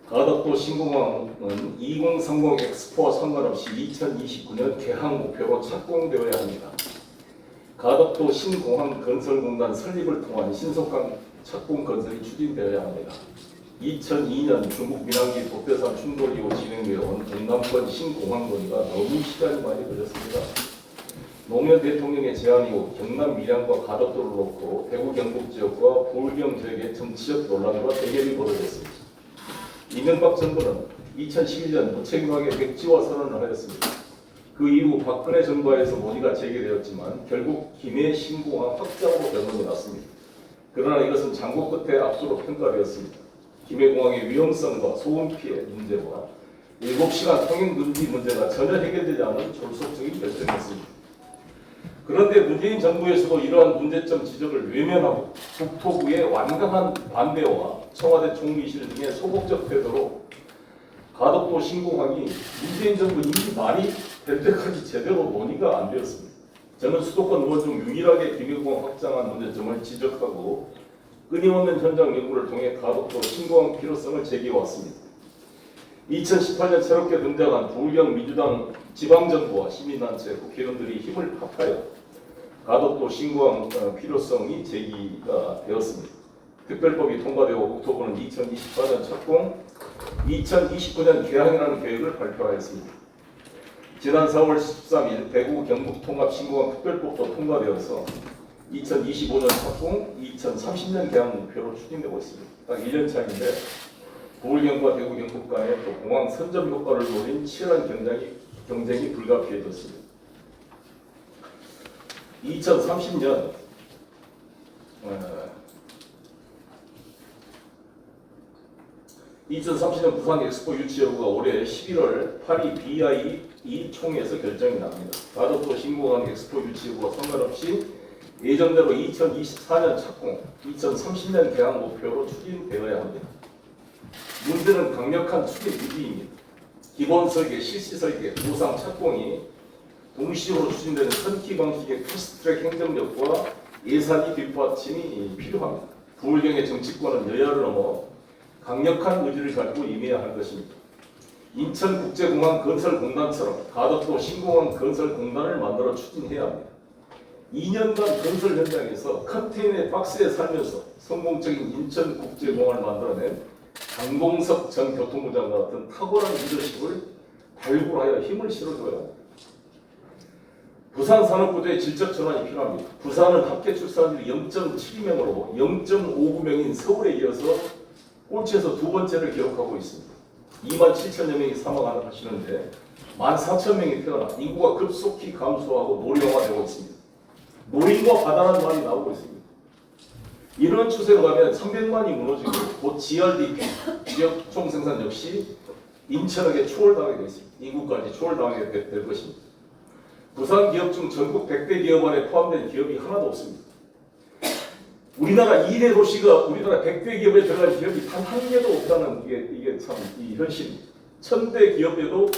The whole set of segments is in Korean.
가덕도 신공항은 2030 엑스포와 상관없이 2029년 개항 목표로 착공되어야 합니다. 가덕도 신공항 건설공단 설립을 통한 신속한 착공 건설이 추진되어야 합니다. 2002년 중국 민항기 독대산 충돌 이후 진행되어 온 동남권 신공항 논의가 너무 시간이 많이 걸렸습니다. 노무현 대통령의 제안 이후 경남 밀양과 가덕도를 놓고 대구 경북 지역과 부울경 지역의 정치적 논란과 대결이 벌어졌습니다. 이명박 정부는 2011년 무책임하게 백지화 선언을 하였습니다. 그 이후 박근혜 정부에서 논의가 재개되었지만 결국 김해 신공항 확장으로 결론이 났습니다. 그러나 이것은 장고 끝에 압수로 평가되었습니다. 김해공항의 위험성과 소음 피해 문제와 7시간 통행 금지 문제가 전혀 해결되지 않은 졸속적인 결정이었습니다. 그런데 문재인 정부에서도 이러한 문제점 지적을 외면하고 국토부의 완강한 반대와 청와대 총리실 등의 소극적 태도로 가덕도 신공항이 문재인 정부 임기 말이 될 때까지 제대로 논의가 안 되었습니다. 저는 수도권 의원 중 유일하게 김해공항 확장한 문제점을 지적하고 끊임없는 현장 연구를 통해 가덕도 신공항 필요성을 제기해왔습니다. 2018년 새롭게 등장한 부울경 민주당 지방정부와 시민단체, 국회의원들이 힘을 합하여 가덕도 신공항 필요성이 제기가 되었습니다. 특별법이 통과되고 국토부는 2024년 착공, 2029년 개항이라는 계획을 발표하였습니다. 지난 4월 13일 대구 경북 통합 신공항 특별법도 통과되어서 2025년 착공, 2030년 개항 목표로 추진되고 있습니다. 딱 1년 차인데 부울경과 대구 경북 간의 또 공항 선점 효과를 노린 치열한 경쟁이 불가피해졌습니다. 2030년 부산 엑스포 유치 여부가 올해 11월 파리 BIE 총회에서 결정이 납니다. 가덕도 신공항 엑스포 유치 여부와 상관없이 예정대로 2024년 착공, 2030년 개항 목표로 추진되어야 합니다. 문제는 강력한 추진 위기입니다. 기본 설계, 실시 설계, 보상 착공이 동시로 추진되는 선기 방식의 패스트트랙 행정력과 예산이 뒷받침이 필요합니다. 부울경의 정치권은 여야를 넘어 강력한 의지를 가지고 임해야 할 것입니다. 인천국제공항 건설공단처럼 가덕도 신공항 건설공단을 만들어 추진해야 합니다. 2년간 건설 현장에서 컨테이너 박스에 살면서 성공적인 인천국제공항을 만들어낸 강봉석 전 교통부 장관 같은 탁월한 리더십을 발굴하여 힘을 실어줘야 합니다. 부산 산업구조의 질적 전환이 필요합니다. 부산은 합계 출산율이 0.72명으로 0.59명인 서울에 이어서 꼴찌에서 두 번째를 기록하고 있습니다. 27,000여 명이 사망하시는데 14,000명이 태어나 인구가 급속히 감소하고 노령화되고 있습니다. 노인과 바다라는 말이 나오고 있습니다. 이런 추세로 가면 300만이 무너지고 곧 GRDP, 지역 총생산 역시 인천에게 초월당하게 되어 있습니다. 인구까지 초월당하게 될 것입니다. 부산 기업 중 전국 100대 기업 안에 포함된 기업이 하나도 없습니다. 우리나라 2대 도시가 우리나라 100대 기업에 들어간 기업이 단 한 개도 없다는 이게 참 이 현실입니다. 1000대 기업에도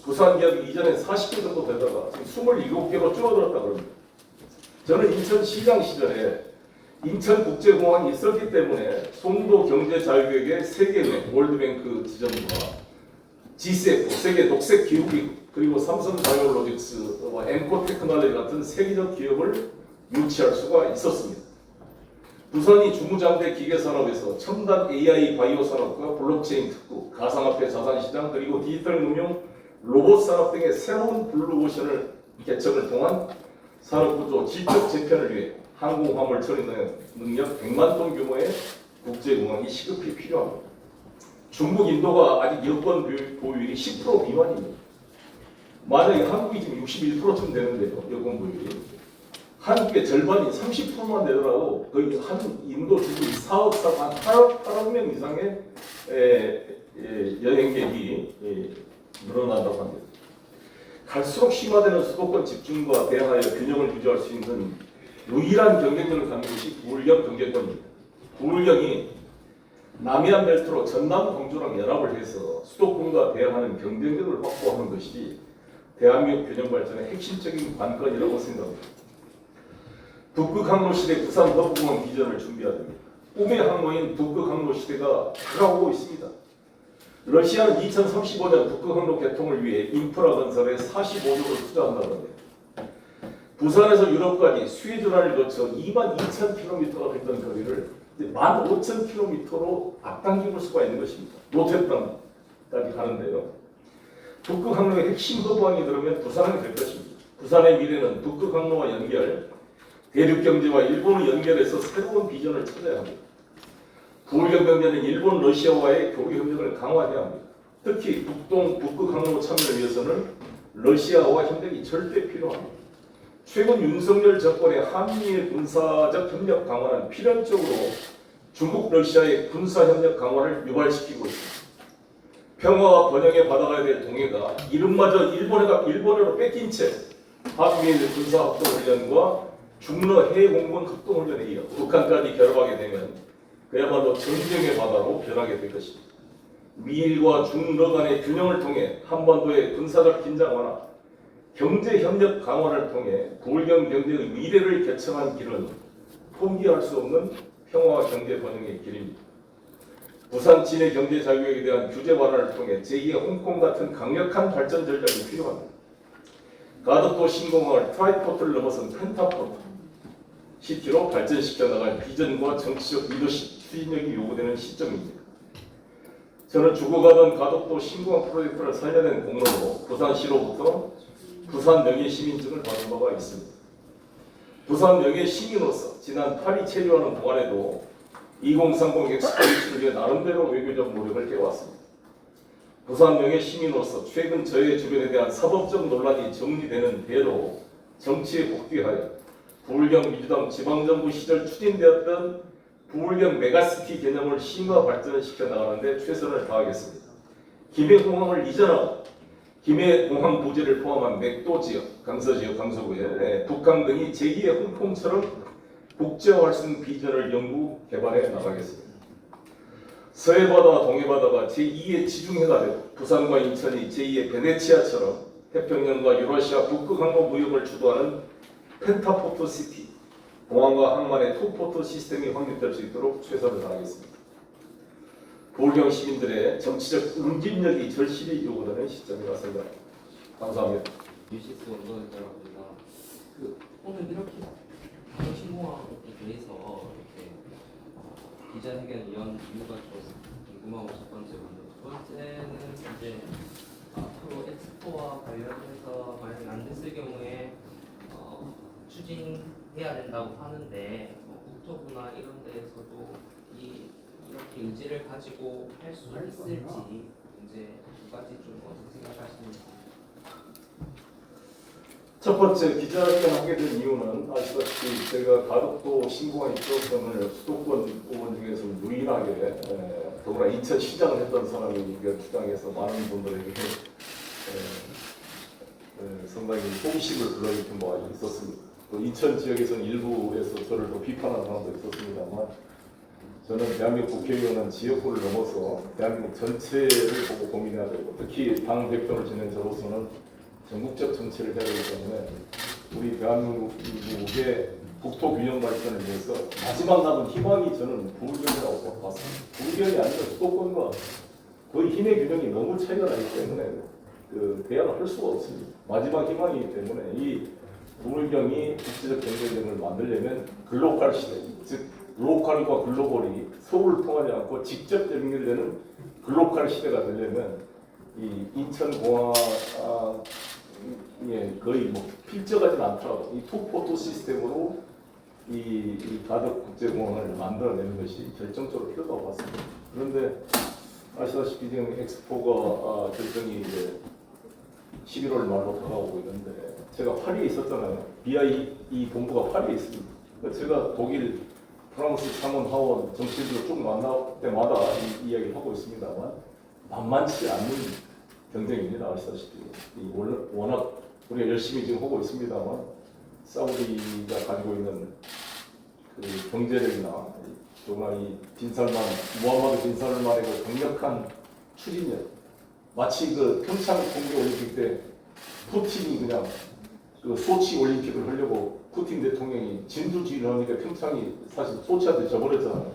부산 기업이 이전에 40개 정도 되다가 지금 27개로 줄어들었다 그럽니다. 저는 인천시장 시절에 인천국제공항이 있었기 때문에 송도 경제자유계획의 세계은행, 월드뱅크 지점과 GCF, 세계 녹색 기후기구, 그리고 삼성바이오로직스, 엠코테크놀로지 같은 세계적 기업을 유치할 수가 있었습니다. 부산이 중무장대 기계산업에서 첨단 AI 바이오 산업과 블록체인 특구, 가상화폐 자산시장, 그리고 디지털 금융, 로봇 산업 등의 새로운 블루오션을 개척을 통한 산업구조 질적 재편을 위해 항공화물 처리 능력 100만 톤 규모의 국제공항이 시급히 필요합니다. 중국, 인도가 아직 여권 보유율이 10% 미만입니다. 만약에 한국이 지금 61%쯤 되는데요, 여권 보유율이. 한국의 절반이 30%만 되더라도 거의 한 인도 중국이 4억 사람, 한 8억 명 이상의 여행객이 늘어난다고 합니다. 갈수록 심화되는 수도권 집중과 대하여 균형을 유지할 수 있는 유일한 경쟁력을 갖는 것이 부울경 경제권입니다. 부울경이 남해안 벨트로 전남 광주랑 연합을 해서 수도권과 대항하는 경쟁력을 확보하는 것이 대한민국 균형 발전의 핵심적인 관건이라고 생각합니다. 북극 항로 시대 부산 허브공항 비전을 준비해야 됩니다. 꿈의 항로인 북극 항로 시대가 다가오고 있습니다. 러시아는 2035년 북극항로 개통을 위해 인프라 건설에 45조를 투자한다던데 부산에서 유럽까지 수에즈란을 거쳐 22,000km가 됐던 거리를 15,000km로 앞당길 수가 있는 것입니다. 노태우강까지 가는데요. 북극항로의 핵심 허브항이 들어오면 부산항이 될 것입니다. 부산의 미래는 북극항로와 연결, 대륙경제와 일본을 연결해서 새로운 비전을 찾아야 합니다. 부울경 경제는 일본, 러시아와의 교류 협력을 강화해야 합니다. 특히 북극항로 참여를 위해서는 러시아와 협력이 절대 필요합니다. 최근 윤석열 정권의 한미일 군사적 협력 강화는 필연적으로 중국, 러시아의 군사 협력 강화를 유발시키고 있습니다. 평화와 번영에 받아가야 될 동해가 이름마저 일본으로 뺏긴 채 한미일 군사합동훈련과 중러 해공군 합동훈련에 이어 북한까지 결합하게 되면 그야말로 전쟁의 바다로 변하게 될 것입니다. 미일과 중러 간의 균형을 통해 한반도의 군사적 긴장 완화, 경제 협력 강화를 통해 부울경 경제의 미래를 개척한 길은 포기할 수 없는 평화와 경제 번영의 길입니다. 부산 진해 경제 자유에 대한 규제 완화를 통해 제2의 홍콩 같은 강력한 발전 전략이 필요합니다. 가덕도 신공항을 트라이포트를 넘어선 펜타포트 시티로 발전시켜 나갈 비전과 정치적 리더십 추진력이 요구되는 시점입니다. 저는 죽어가던 가덕도 신공항 프로젝트를 살려낸 공로로 부산시로부터 부산 명예시민증을 받은 바가 있습니다. 부산 명예시민으로서 지난 8.2 체류하는 동안에도 2030 엑스포 유치를 위해 나름대로 외교적 노력을 해왔습니다. 부산 명예시민으로서 최근 저의 주변에 대한 사법적 논란이 정리되는 대로 정치에 복귀하여 부울경 민주당 지방정부 시절 추진되었던 부울경 메가시티 개념을 심화 발전시켜 나가는 데 최선을 다하겠습니다. 김해공항을 이전하고 김해공항 부지를 포함한 맥도 지역, 강서지역, 강서구에 북한 등이 제2의 홍콩처럼 국제화할 수 있는 비전을 연구, 개발해 나가겠습니다. 서해바다와 동해바다가 제2의 지중해가 되고 부산과 인천이 제2의 베네치아처럼 태평양과 유라시아 북극항로 무역을 주도하는 펜타포트 시티, 공항과 항만의 투포트 시스템이 확립될 수 있도록 최선을 다하겠습니다. 부울경 시민들의 정치적 응집력이 절실히 요구되는 시점이라 생각합니다. 감사합니다. 유시스 원동했다고 합니다. 오늘 이렇게 신공항에 대해서 이렇게 기자회견 연 이유가 좀 궁금하고 첫 번째고 두 번째는 이제 앞으로 엑스포와 관련해서 만약 안 됐을 경우에 추진해야 된다고 하는데 국토부나 이런 데에서도 이렇게 의지를 가지고 할 수 있을지 이제 두 가지 좀 어떻게 생각하시는지. 첫 번째 기자회견 하게 된 이유는 아시다시피 제가 가덕도 신공항 입주권을 수도권 의원 중에서 유일하게 더구나 인천시장을 했던 사람이 주장해서 많은 분들에게 상당히 호기심을 불러일으킨 바가 있었습니다. 또 인천 지역에서는 일부에서 저를 또 비판하는 사람도 있었습니다만 저는 대한민국 국회의원은 지역구를 넘어서 대한민국 전체를 보고 고민해야 되고 특히 당 대표를 지낸 저로서는 전국적 정치를 해야 되기 때문에 우리 대한민국의 국토 균형 발전을 위해서 마지막 남은 희망이 저는 부울경이라고 봤습니다. 부울경이 아니라 수도권과 거의 힘의 균형이 너무 차이가 나기 때문에 대안을 할 수가 없습니다. 마지막 희망이기 때문에 이 부울경이 국제적 경쟁력을 만들려면 글로컬 시대, 즉 로컬과 글로벌이 서울을 통하지 않고 직접 연결되는 글로컬 시대가 되려면 이 인천공항 거의 뭐 필적하진 않더라도 이 투포트 시스템으로 이 가덕 국제공항을 만들어내는 것이 결정적으로 필요하다고 봤습니다. 그런데 아시다시피 지금 엑스포가 결정이 이제 11월 말로 다가오고 있는데 제가 파리에 있었잖아요. BIE 본부가 파리에 있습니다. 제가 독일, 프랑스 참원 하원 정치인들 쭉 만날 때마다 이 이야기를 하고 있습니다만 만만치 않는 경쟁입니다. 아시다시피 워낙 우리가 열심히 지금 하고 있습니다만 사우디가 가지고 있는 그 경제력이나 정말 이 무함마드 빈살만의 강력한 추진력, 마치 그 평창 동계올림픽 때 푸틴이 그냥 그 소치 올림픽을 하려고 푸틴 대통령이 진두지휘를 하니까 평창이 사실 소치한테 져버렸잖아요.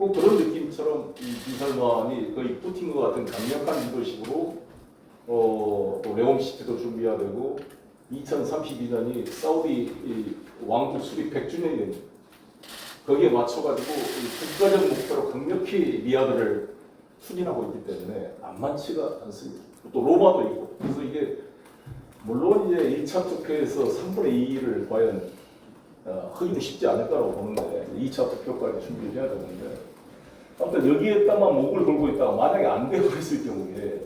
꼭 그런 느낌처럼 이 비살만이 거의 푸틴과 같은 강력한 리더십으로 또 레옹시티도 준비해야 되고 2032년이 사우디 이 왕국 수립 100주년이 거기에 맞춰가지고 이 국가적 목표로 강력히 리야드를 추진하고 있기 때문에 만만치가 않습니다. 또 로마도 있고 그래서 이게 물론 이제 1차 투표에서 3분의 2를 과연 하기도 쉽지 않을 거라고 보는데 2차 투표까지 준비를 해야 되는데 아무튼 여기에다만 목을 걸고 있다가 만약에 안 되고 있을 경우에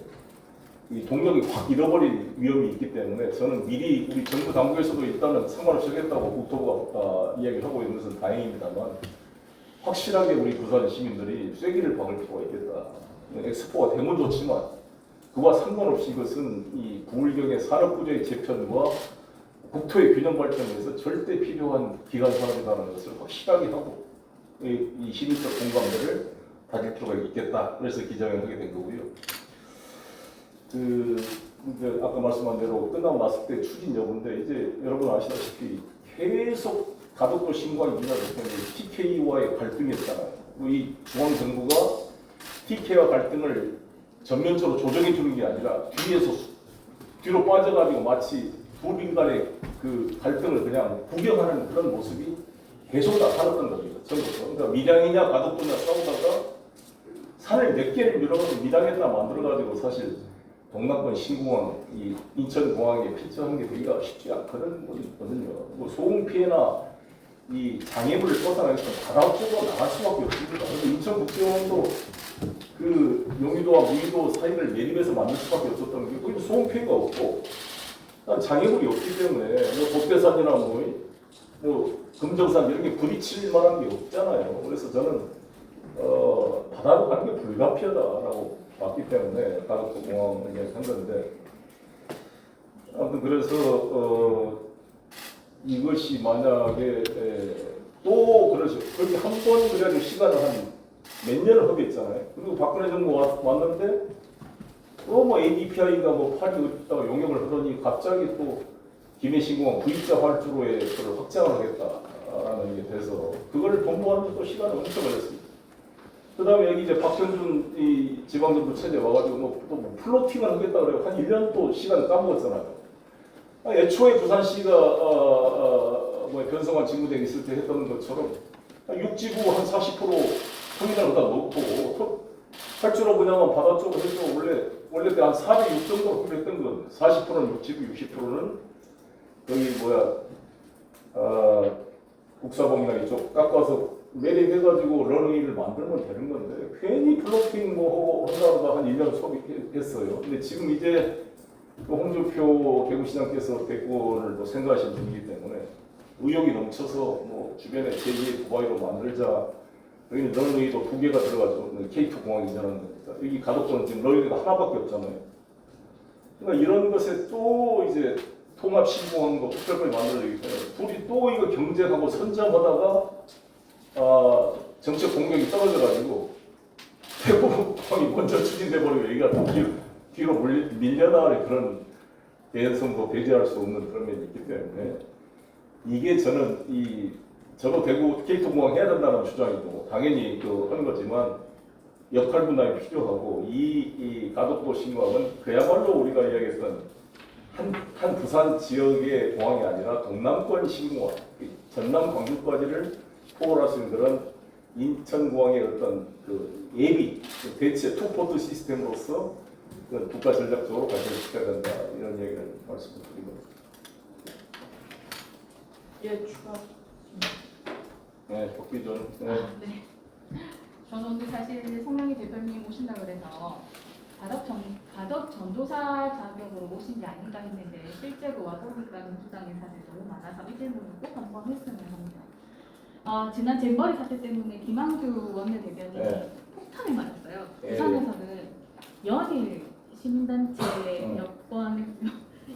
이 동력이 확 잃어버릴 위험이 있기 때문에 저는 미리 우리 정부 당국에서도 일단은 상관없이 하겠다고 국토부가 이야기를 하고 있는 것은 다행입니다만 확실하게 우리 부산 시민들이 쐐기를 박을 필요가 있겠다. 엑스포가 되면 좋지만 그와 상관없이 이것은 이 부울경의 산업구조의 재편과 국토의 균형 발전을 위해서 절대 필요한 기간 산업이라는 것을 확실하게 하고 이 시민적 공감대를 다질 필요가 있겠다. 그래서 기자회견을 하게 된 거고요. 이제 아까 말씀한 대로 끝나고 났을 때 추진 여부인데 이제 여러분 아시다시피 계속 가덕도 신광 인하를 때문에 TK와의 갈등이었잖아요. 이 중앙정부가 TK와 갈등을 전면적으로 조정해 주는 게 아니라 뒤로 빠져가지고 마치 두 민간의 그 갈등을 그냥 구경하는 그런 모습이 계속 나타났던 겁니다. 전부터. 그러니까 밀양이냐 가덕도냐 싸우다가 산을 몇 개를 밀어가지고 밀양에다 만들어가지고 사실 동남권 신공항, 이 인천공항에 피처하는 게 되기가 쉽지 않거든요. 뭐 소음 피해나 이 장애물을 벗어나기 위해서 바다 쪽으로 나갈 수밖에 없습니다. 그래서 인천국제공항도 그 용의도와 무의도 사이를 매립해서 만들 수밖에 없었던 게 거기도 소음 피해가 없고 장애물이 없기 때문에 뭐 독대산이나 뭐 금정산 이런 게 부딪힐 만한 게 없잖아요. 그래서 저는 바다로 가는 게 불가피하다라고 봤기 때문에 가덕도 공항을 이야기한 건데 아무튼 그래서 이것이 만약에 또 그러죠. 그렇게 한 번 그래가지고 시간을 한 몇 년을 허비했잖아요. 그리고 박근혜 정부 왔는데 또 뭐 ADPI가 뭐 파리 어디다가 용역을 하더니 갑자기 또 김해신공항 V자 활주로에 그걸 확장을 하겠다라는 게 돼서 그걸 본부하는데 또 시간이 엄청 걸렸습니다. 그 다음에 여기 이제 박현준 이 지방정부 체제 와가지고 뭐 플로팅을 하겠다 그래요. 한 1년 또 시간 까먹었잖아요. 애초에 부산시가 변성환 직무대에 있을 때 했던 것처럼 육지구 한 40% 터미널 다 놓고 활주로 분양은 바다 쪽으로 해서 원래 때 한 406 정도로 했던 건 40%는 육지구 60%는 여기 국사봉이나 이쪽 깎아서 매립해가지고 런웨이를 만들면 되는 건데 괜히 플로팅 뭐 한다고 한 1년 소비했어요. 근데 지금 이제 홍준표 개구시장께서 대권을 또 생각하시는 분이기 때문에 의욕이 넘쳐서 뭐 주변에 제2의 두바이로 만들자. 여기는 런웨이도 2개가 들어가죠. K2 공항이 이전하는 겁니다. 여기 가덕도는 지금 런웨이가 하나밖에 없잖아요. 그러니까 이런 것에 또 이제 통합 신공항도 특별히 만들어지기 때문에 둘이 또 이거 경쟁하고 선점하다가 정책 공격이 떨어져가지고 태국공항이 먼저 추진돼 버리고 여기가 뒤로 밀려나갈 그런 개연성도 배제할 수 없는 그런 면이 있기 때문에 이게 저는 저도 대구 K2 공항 해야 된다는 주장이고 당연히 하는 거지만 역할 분담이 필요하고 이 가덕도 신공항은 그야말로 우리가 이야기했던 한 부산 지역의 공항이 아니라 동남권 신공항, 전남 광주까지를 포괄할 수 있는 그런 인천공항의 어떤 예비 대체 투포트 시스템으로서 국가 전략적으로 발전시켜야 된다 이런 얘기를 말씀드립니다. 예, 추가. 네, 복귀 전. 네. 네. 저는 오늘 사실 송영희 대표님 오신다 그래서 가덕 전도사 자격으로 모신 게 아닌가 했는데 실제로 와보니까는 주장이 사실 너무 많아서 이 질문을 꼭 한번 했으면 합니다. 지난 잼버리 사태 때문에 김한규 원내대변인이 네. 폭탄을 맞았어요. 네. 부산에서는 연일 시민단체 여권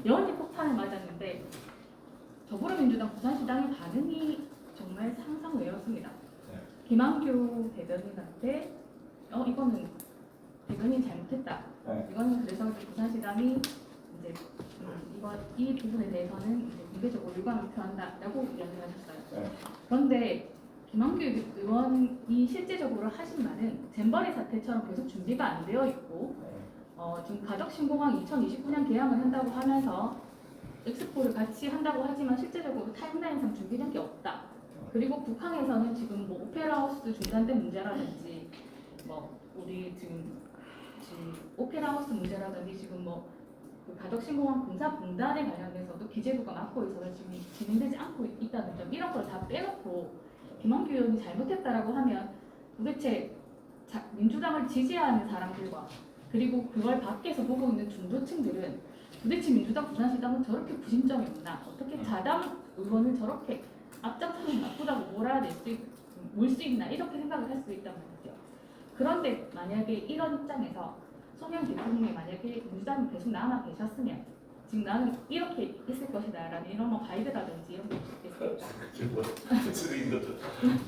연일 폭탄을 맞았는데 더불어민주당 부산시당의 반응이 정말 상상 외였습니다. 네. 김한규 대변인한테 이거는 대변인 잘못했다. 네. 이거는 그래서 부산시당이 이제 이 부분에 대해서는 이제 공개적으로 유감을 표한다라고 이야기를 하셨어요. 네. 그런데 김한규 의원이 실제적으로 하신 말은 잼버리 사태처럼 계속 준비가 안 되어 있고 지금 가덕신공항 2029년 개항을 한다고 하면서 엑스포를 같이 한다고 하지만 실제적으로 타임라인상 준비된 게 없다. 그리고 북한에서는 지금 뭐 오페라 하우스 중단된 문제라든지 뭐 우리 지금 오페라 하우스 문제라든지 지금 그 가덕신공항 공사 분단에 관련해서도 기재부가 맡고 있어서 지금 진행되지 않고 있다는 점 이런 걸 다 빼놓고 김한규 의원이 잘못했다라고 하면 도대체 민주당을 지지하는 사람들과 그리고 그걸 밖에서 보고 있는 중도층들은 도대체 민주당 부산시당은 저렇게 부심점이 없나 어떻게 자당 의원을 저렇게 앞장서서 나쁘다고 몰 수 있나 이렇게 생각을 할 수 있단 말이죠. 그런데 만약에 이런 입장에서 손영 대통령이 만약에 민주당이 계속 남아 계셨으면 지금 나는 이렇게 있을 것이다 라는 이런 가이드라든지 이런 게 있겠습니까?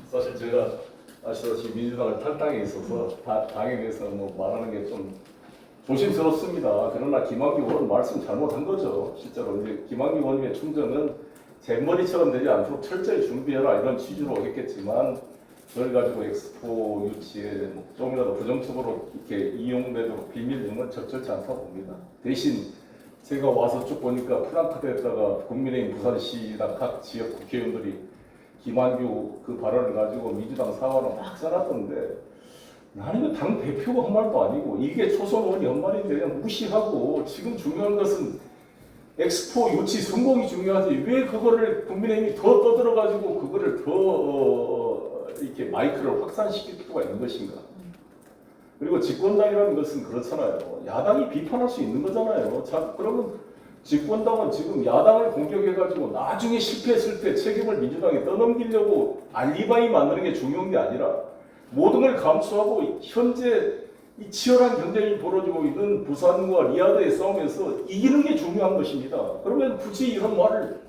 사실 제가 아시다시피 민주당을 탈당에 있어서 당에 대해서 뭐 말하는 게 좀 조심스럽습니다. 그러나 김한규 의원 말씀 잘못한 거죠. 실제로 이제 김한규 의원님의 충정은 잼머리처럼 되지 않도록 철저히 준비해라 이런 취지로 했겠지만 그걸 가지고 엑스포 유치에 조금이라도 부정적으로 이렇게 이용되도록 비밀 건 적절치 않다고 봅니다. 대신 제가 와서 쭉 보니까 플랜카드에다가 국민의힘 부산시당 각 지역 국회의원들이 김한규 그 발언을 가지고 민주당 사과를 막 써놨던데 나는 이거 당 대표가 한 말도 아니고 이게 초선 의원이 한 말인데 그냥 무시하고 지금 중요한 것은 엑스포 유치 성공이 중요하지 왜 그거를 국민의힘이 더 떠들어가지고 그거를 더 이렇게 마이크를 확산시킬 필요가 있는 것인가. 그리고 집권당이라는 것은 그렇잖아요. 야당이 비판할 수 있는 거잖아요. 자, 그러면 집권당은 지금 야당을 공격해가지고 나중에 실패했을 때 책임을 민주당에 떠넘기려고 알리바이 만드는 게 중요한 게 아니라 모든 걸 감수하고 현재 이 치열한 경쟁이 벌어지고 있는 부산과 리야드의 싸움에서 이기는 게 중요한 것입니다. 그러면 굳이 이런 말을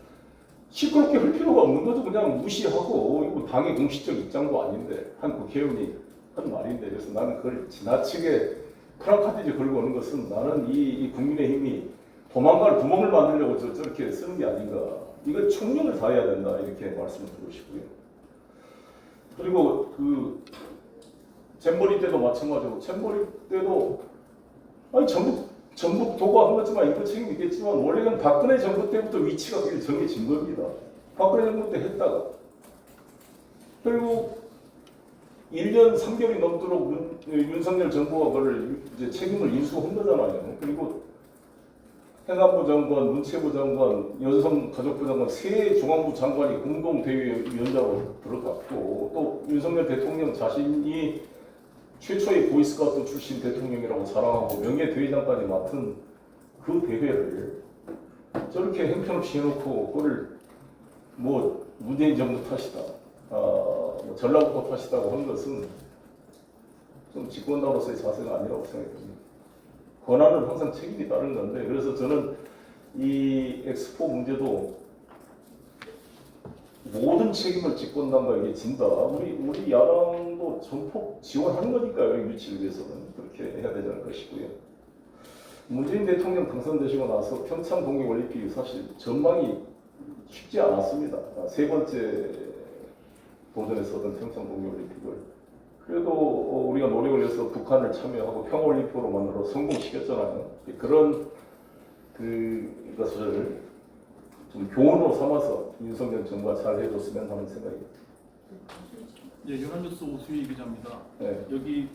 시끄럽게 할 필요가 없는 거죠. 그냥 무시하고 이거 당의 공식적 입장도 아닌데 한 국회의원이 한 말인데 그래서 나는 그걸 지나치게 프랑카드지 걸고 오는 것은 나는 이 국민의힘이 도망갈 구멍을 만들려고 저렇게 쓰는 게 아닌가. 이거 총력을 다해야 된다 이렇게 말씀을 드리고 싶고요. 그리고 그 잼버리 때도 마찬가지고 잼버리 때도 아니 전북 도가 한 거지만 이거 책임이 있겠지만 원래는 박근혜 정부 때부터 위치가 그게 정해진 겁니다. 박근혜 정부 때 했다가 결국 1년 3개월이 넘도록 윤석열 정부가 그걸 이제 책임을 인수한 거잖아요. 그리고 행안부 장관, 문체부 장관, 여성가족부 장관 세 중앙부 장관이 공동 대위원장으로 들어갔고 또 윤석열 대통령 자신이 최초의 보이스카우트 출신 대통령이라고 자랑하고 명예대회장까지 맡은 그 대회를 저렇게 형편없이 해놓고 그걸 뭐 문재인 정부 탓이다, 뭐 전라북도 탓이다고 하는 것은 좀 집권당으로서의 자세가 아니라고 생각합니다. 권한은 항상 책임이 따른 건데 그래서 저는 이 엑스포 문제도 모든 책임을 집권당과에게 진다. 우리 야당도 전폭 지원하는 거니까요. 유치를 위해서는 그렇게 해야 되지 않을 것이고요. 문재인 대통령 당선되시고 나서 평창 동계올림픽이 사실 전망이 쉽지 않았습니다. 세 번째 도전에서 얻은 평창 동계올림픽을 그래도 우리가 노력을 해서 북한을 참여하고 평화올림픽으로 만들어 성공시켰잖아요. 그런 그것을 좀 교훈으로 삼아서 윤석열 정부가 잘 해줬으면 하는 생각입니다. 예, 연합뉴스 오수희 기자입니다. 네. 여기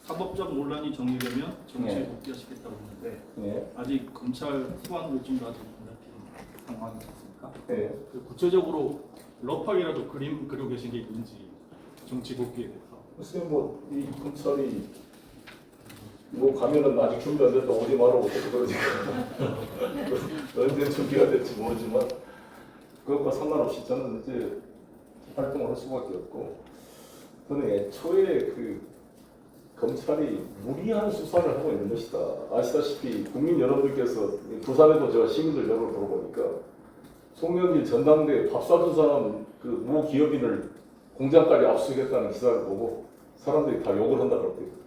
사법적 논란이 정리되면 정치에 복귀하시겠다고 하는데 네. 아직 검찰 소환 결정도 아직 안 잡힌 상황이셨습니까? 네. 구체적으로 러프하게라도 그림 그리고 계신 게 있는지 정치 복귀에 대해서. 글쎄요, 이 검찰이 뭐 가면은 아직 준비 안 됐다 오지 말라고 그러니까 언제 준비가 될지 모르지만 그것과 상관없이 저는 이제 활동을 할 수밖에 없고 저는 애초에 그 검찰이 무리한 수사를 하고 있는 것이다. 아시다시피 국민 여러분들께서 부산에도 제가 시민들 여러 들어보니까 송영길 전당대회 밥 사준 사람 그 모 기업인을 공장까지 압수했다는 기사를 보고 사람들이 다 욕을 한다 그러더라고요.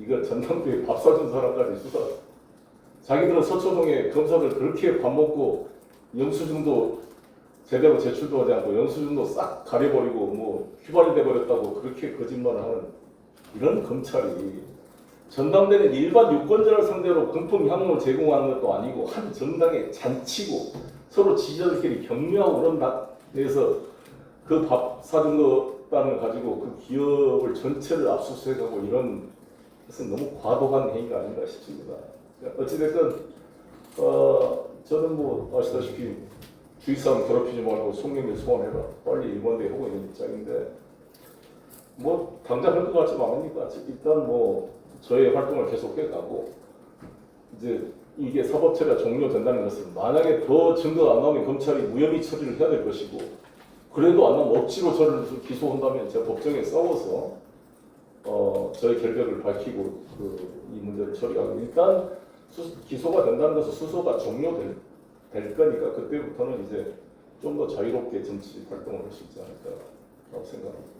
이거 전당대회 밥 사준 사람까지 수사. 자기들은 서초동에 검사들 그렇게 밥 먹고 영수증도 제대로 제출도 하지 않고 영수증도 싹 가려버리고 뭐 휘발돼 버렸다고 그렇게 거짓말을 하는 이런 검찰이 전당대는 일반 유권자를 상대로 금품 향응을 제공하는 것도 아니고 한 정당의 잔치고 서로 지지자들끼리 격려하고 그런 데에서 그 밥 사준 것단을 가지고 그 기업을 전체를 압수수색하고 이런 것은 너무 과도한 행위가 아닌가 싶습니다. 어찌됐든 저는 뭐 아시다시피 주위 사람 괴롭히지 말고 송영길 소환해라 빨리 일본대 하고 있는 입장인데 뭐 당장 할 것 같지는 않으니까 일단 뭐 저의 활동을 계속해 가고 이제 이게 사법 처리가 종료된다는 것은 만약에 더 증거가 안 나오면 검찰이 무혐의 처리를 해야 될 것이고 그래도 안 나오면 억지로 저를 기소한다면 제가 법정에 싸워서 저의 결백을 밝히고 이 문제를 처리하고 일단 기소가 된다는 것은 수소가 종료될 거니까 그때부터는 이제 좀 더 자유롭게 정치 활동을 할 수 있지 않을까라고 생각합니다.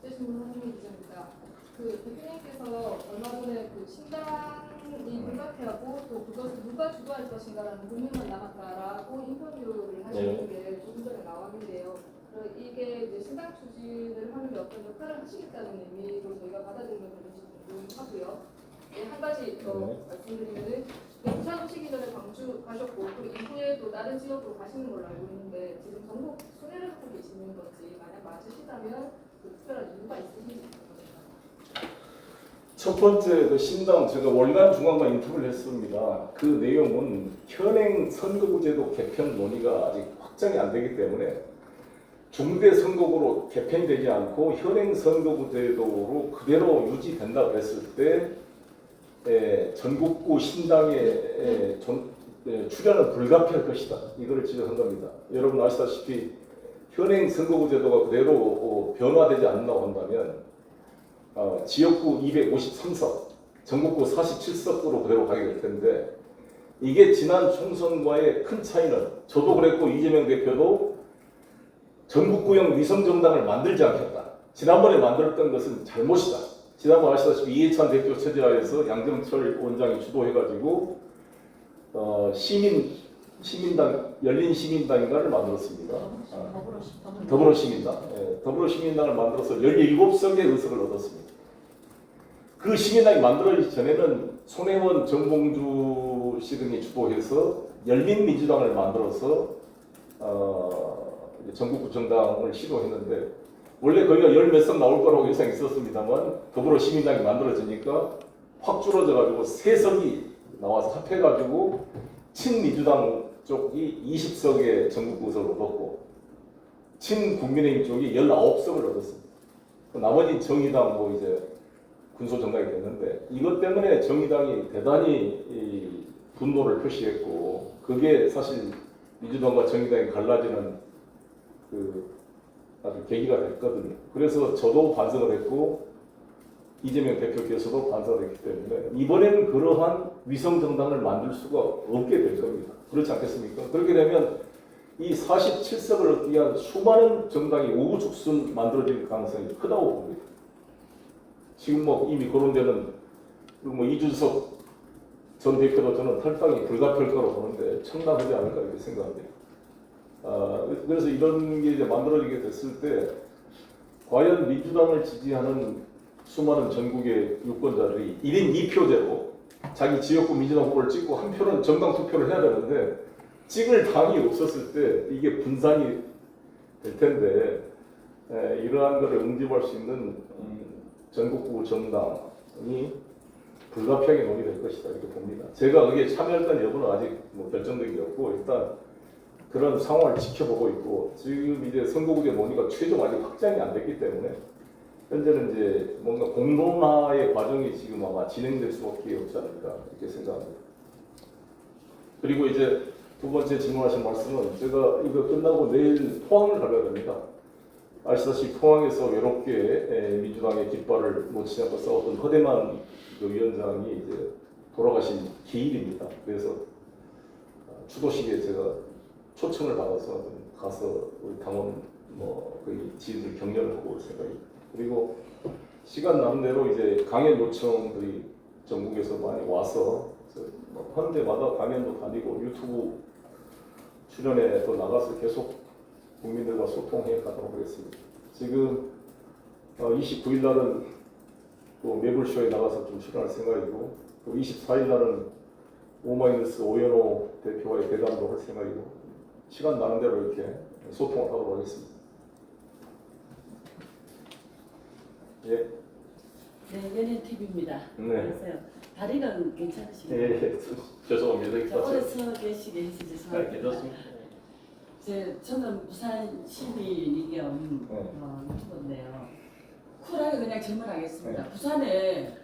신문 한준희 기자입니다. 그 대표님께서 얼마 전에 그 신당이 불가피하고 또 그것을 누가 주도할 것인가라는 고민만 남았다라고 인터뷰를 하시는 게 조금 전에 나왔는데요. 이게 이제 신당 추진을 하는데 어떤 역할을 하시겠다는 의미로 저희가 받아들이는 건지 궁금하고요. 네, 한 가지 더 말씀드리면은 부산 오시기 전에 광주 가셨고 그리고 이후에 또 다른 지역으로 가시는 걸로 알고 있는데 지금 전국 순회를 하고 계시는 건지 만약 맞으시다면 그 특별한 이유가 있으신지 궁금합니다. 첫 번째 그 신당 제가 월간 중앙과 인터뷰를 했습니다. 그 내용은 현행 선거구제도 개편 논의가 아직 확정이 안 되기 때문에 중대 선거구로 개편되지 않고 현행 선거구제도로 그대로 유지된다고 했을 때 전국구 신당의 출연은 불가피할 것이다. 이거를 지적한 겁니다. 여러분 아시다시피 현행 선거구제도가 그대로 변화되지 않는다고 한다면 지역구 253석, 전국구 47석으로 그대로 가게 될 텐데 이게 지난 총선과의 큰 차이는 저도 그랬고 이재명 대표도 전국구형 위성정당을 만들지 않겠다. 지난번에 만들었던 것은 잘못이다. 지난번 아시다시피 이해찬 대표 체제하에서 양정철 원장이 주도해가지고 시민당 열린 시민당인가를 만들었습니다. 더불어시민당. 더불어시민당을 만들어서 17석의 의석을 얻었습니다. 그 시민당이 만들어지기 전에는 손혜원, 정봉주 씨 등이 주도해서 열린민주당을 만들어서 전국구 정당을 시도했는데 원래 거기가 열 몇 석 나올 거라고 예상이 있었습니다만 더불어시민당이 만들어지니까 확 줄어져가지고 3석이 나와서 합해가지고 친민주당 쪽이 20석의 전국구석을 얻었고 친국민의힘 쪽이 19석을 얻었습니다. 나머지 정의당 뭐 이제 군소정당이 됐는데 이것 때문에 정의당이 대단히 분노를 표시했고 그게 사실 민주당과 정의당이 갈라지는 아주 계기가 됐거든요. 그래서 저도 반성을 했고 이재명 대표께서도 반성을 했기 때문에 이번에는 그러한 위성정당을 만들 수가 없게 될 겁니다. 그렇지 않겠습니까? 그렇게 되면 이 47석을 얻기 위한 수많은 정당이 우후죽순 만들어질 가능성이 크다고 봅니다. 지금 뭐 이미 거론되는 뭐 이준석 전 대표도 저는 탈당이 불가피할 거라고 보는데 청당하지 않을까 이렇게 생각합니다. 그래서 이런 게 이제 만들어지게 됐을 때 과연 민주당을 지지하는 수많은 전국의 유권자들이 1인 2표제로 자기 지역구 민주당 후보를 찍고 한 표는 정당 투표를 해야 되는데 찍을 당이 없었을 때 이게 분산이 될 텐데 이러한 것을 응집할 수 있는 전국구 정당이 불가피하게 논의될 것이다 이렇게 봅니다. 제가 거기에 참여했던 여부는 아직 뭐 결정된 게 없고 일단 그런 상황을 지켜보고 있고 지금 이제 선거구제 논의가 최종 아직 확정이 안 됐기 때문에 현재는 이제 뭔가 공론화의 과정이 지금 아마 진행될 수밖에 없지 않을까 이렇게 생각합니다. 그리고 이제 두 번째 질문하신 말씀은 제가 이거 끝나고 내일 포항을 가려야 됩니다. 아시다시피 포항에서 외롭게 민주당의 깃발을 놓치지 않고 싸웠던 허대만 위원장이 이제 돌아가신 기일입니다. 그래서 추도식에 제가 초청을 받아서 가서 우리 당원 거기 지인들 격려를 하고 올 생각입니다. 그리고 시간 나는 대로 이제 강연 요청들이 전국에서 많이 와서 헌데마다 강연도 다니고 유튜브 출연에 또 나가서 계속 국민들과 소통해 가도록 하겠습니다. 지금 29일 날은 또 매불쇼에 나가서 좀 출연할 생각이고 또 24일 날은 오마이뉴스 오연호 대표와의 대담도 할 생각이고 시간 나는 대로 이렇게 소통을 하도록 하겠습니다. 예. 네, 연예TV입니다. 네. 안녕하세요. 다리는 괜찮으신가요? 예, 죄송합니다. 자, 오래 서 계시게 해서 죄송합니다. 괜찮습니다. 저는 부산 시민이 겸 유튜버인데요. 쿨하게 그냥 질문하겠습니다. 네. 부산에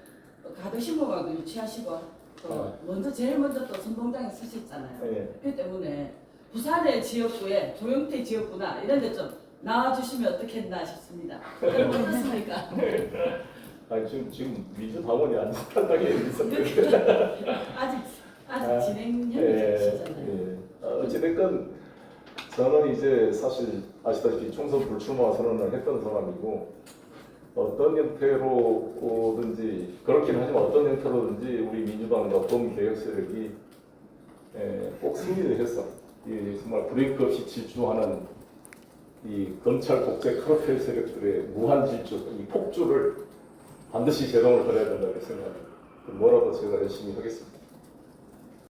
가덕신공항도 유치하시고 또 제일 먼저 또 선봉장에 서셨잖아요. 예. 그렇기 때문에 부산의 지역구에 조영태 지역구나 이런 데 좀 나와주시면 어떻겠나 싶습니다. 어떻습니까? 아니 지금 민주당원이 안 탄다게 있었는데. 아직 진행형이시잖아요. 예. 어찌됐건 저는 이제 사실 아시다시피 총선 불출마 선언을 했던 사람이고 어떤 형태로든지 그렇긴 하지만 어떤 형태로든지 우리 민주당과 범개혁 세력이 꼭 승리를 해서 이 정말 브레이크 없이 질주하는 이 검찰 독재 카르텔 세력들의 무한 질주, 이 폭주를 반드시 제동을 걸어야 된다고 생각합니다. 뭐라도 제가 열심히 하겠습니다.